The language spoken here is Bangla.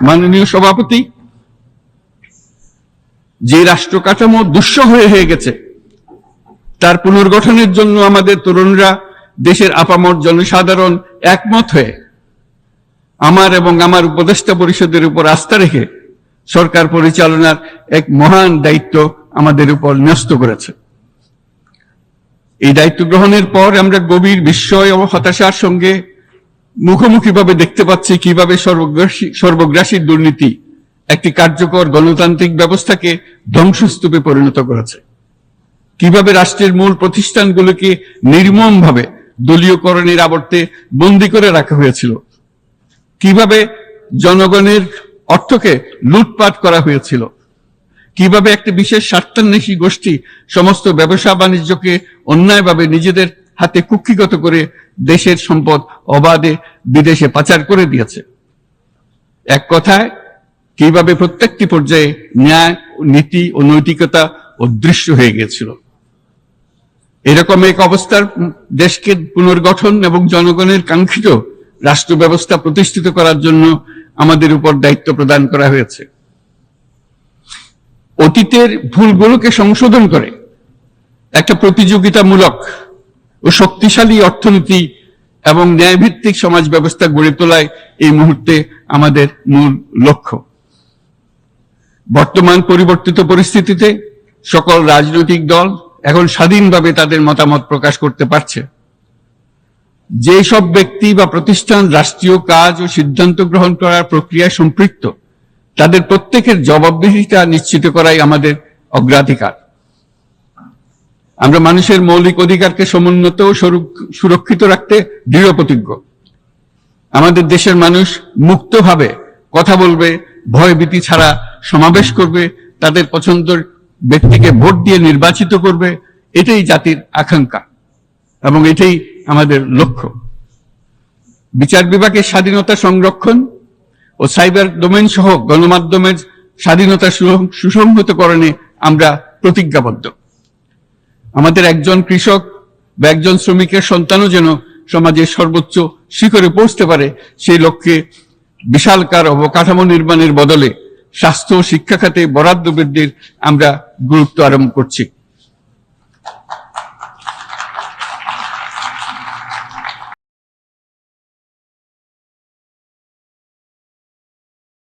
মাননীয় সভাপতি, যে রাষ্ট্র কাঠামো দুঃসহ হয়ে গেছে তার পুনর্গঠনের জন্য আমাদের তরুণরা, দেশের আপামর জনসাধারণ একমত হয়ে আমার এবং আমার উপদেষ্টা পরিষদের উপর আস্থা রেখে সরকার পরিচালনার এক মহান দায়িত্ব আমাদের উপর ন্যস্ত করেছে। এই দায়িত্ব গ্রহণের পর আমরা গভীর বিস্ময় ও হতাশার সঙ্গে মুখোমুখিভাবে দেখতে পাচ্ছি কিভাবে সর্বগ্রাসী দুর্নীতি একটি কার্যকর গণতান্ত্রিক ব্যবস্থাকে ধ্বংসস্তূপে পরিণত করেছে, কিভাবে রাষ্ট্রের মূল প্রতিষ্ঠানগুলোকে নির্মমভাবে দলীয়করণের আবর্তে বন্দী করে রাখা হয়েছিল, কিভাবে জনগণের অর্থকে লুটপাট করা হয়েছিল, কিভাবে একটি বিশেষ স্বার্থান্বেষী গোষ্ঠী সমস্ত ব্যবসা বাণিজ্যকে অন্যায়ভাবে নিজেদের হাতে কুক্ষিগত করে দেশের সম্পদ অবাধে বিদেশে পাচার করে দিয়েছে। এক কথায় কিভাবে প্রত্যেকটি পর্যায়ে ন্যায়, নীতি ও নৈতিকতা অদৃশ্য হয়ে গিয়েছিল। এরকম এক অবস্থার দেশকে পুনর্গঠন এবং জনগণের কাঙ্ক্ষিত রাষ্ট্র ব্যবস্থা প্রতিষ্ঠিত করার জন্য আমাদের উপর দায়িত্ব প্রদান করা হয়েছে। অতীতের ভুলগুলোকে সংশোধন করে একটা প্রতিযোগিতামূলক ও শক্তিশালী অর্থনীতি এবং ন্যায়ভিত্তিক সমাজ ব্যবস্থা গড়ে তোলায় এই মুহূর্তে আমাদের মূল লক্ষ্য। বর্তমান পরিবর্তিত পরিস্থিতিতে সকল রাজনৈতিক দল এখন স্বাধীনভাবে তাদের মতামত প্রকাশ করতে পারছে। যেসব ব্যক্তি বা প্রতিষ্ঠান রাষ্ট্রীয় কাজ ও সিদ্ধান্ত গ্রহণ করার প্রক্রিয়ায় সম্পৃক্ত, তাদের প্রত্যেকের জবাবদিহিতা নিশ্চিত করাই আমাদের অগ্রাধিকার। আমরা মানুষের মৌলিক অধিকারকে সমুন্নত ও সুরক্ষিত রাখতে দৃঢ় প্রতিজ্ঞ। আমাদের দেশের মানুষ মুক্তভাবে কথা বলবে, ভয়ভীতি ছাড়া সমাবেশ করবে, তাদের পছন্দের ব্যক্তিকে ভোট দিয়ে নির্বাচিত করবে, এটাই জাতির আকাঙ্ক্ষা এবং এটাই আমাদের লক্ষ্য। বিচার বিভাগের স্বাধীনতা সংরক্ষণ ও সাইবার ডোমেইন সহ গণমাধ্যমের স্বাধীনতা সুসংহতকরণে আমরা প্রতিজ্ঞাবদ্ধ। আমাদের একজন কৃষক বা একজন শ্রমিকের সন্তানও যেন সমাজের সর্বোচ্চ শিখরে পৌঁছতে পারে, সেই লক্ষ্যে বিশালকার অবকাঠামো নির্মাণের বদলে স্বাস্থ্য ও শিক্ষা খাতে বরাদ্দ বৃদ্ধির আমরা গুরুত্ব আরোপ করছি।